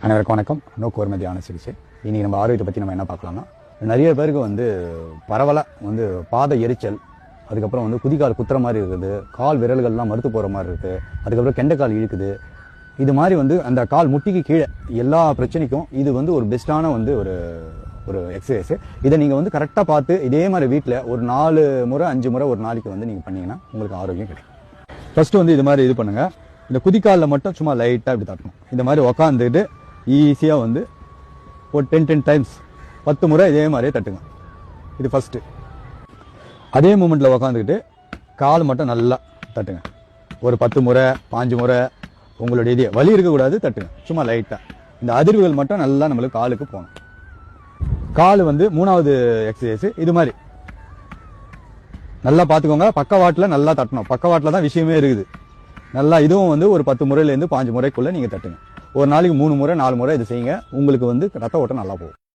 அனைவருக்கும் வணக்கம். நோக்குவர்ம தியான சிகிச்சை. இன்னைக்கு நம்ம ஆரோக்கியத்தை பற்றி நம்ம என்ன பார்க்கலாம்னா, நிறைய பேருக்கு பரவலாக பாத எரிச்சல், அதுக்கப்புறம் குதிகால் குத்துற மாதிரி இருக்குது, கால் விரல்கள்லாம் மறுத்து போகிற மாதிரி இருக்குது, அதுக்கப்புறம் கெண்டைக்கால் இழுக்குது. இது மாதிரி அந்த கால் முட்டிக்கு கீழே எல்லா பிரச்சனைக்கும் இது ஒரு பெஸ்ட்டான ஒரு எக்ஸசைஸ். இதை நீங்கள் கரெக்டாக பார்த்து இதே மாதிரி வீட்டில் ஒரு 4 முறை 5 முறை ஒரு நாளைக்கு நீங்கள் பண்ணீங்கன்னா உங்களுக்கு ஆரோக்கியம் கிடைக்கும். ஃபர்ஸ்ட் இது மாதிரி பண்ணுங்க. இந்த குதிக்காலில் மட்டும் சும்மா லைட்டாக இப்படி தட்டணும். இந்த மாதிரி உக்காந்துட்டு ஈஸியாக ஒரு 10 டைம்ஸ் 10 முறை இதே மாதிரியே தட்டுங்க. இது ஃபர்ஸ்ட். அதே மூமெண்ட்டில் உக்காந்துக்கிட்டு கால் மட்டும் நல்லா தட்டுங்க. ஒரு 10 முறை 5 முறை உங்களுடைய இதே வலி இருக்கக்கூடாது, தட்டுங்க சும்மா லைட்டாக. இந்த அதிர்வுகள் மட்டும் நல்லா நம்மளுக்கு காலுக்கு போகணும். கால் 3வது எக்ஸசைஸ். இது மாதிரி நல்லா பார்த்துக்கோங்க. பக்கவாட்டில் நல்லா தட்டணும். பக்கவாட்டில் தான் விஷயமே இருக்குது. நல்லா இதுவும் ஒரு 10 முறையிலேருந்து 5 முறைக்குள்ளே நீங்கள் தட்டுங்க. ஒரு நாளைக்கு 3 முறை 4 முறை இது செய்யுங்க. உங்களுக்கு ரத்த ஓட்டம் நல்லா போகும்.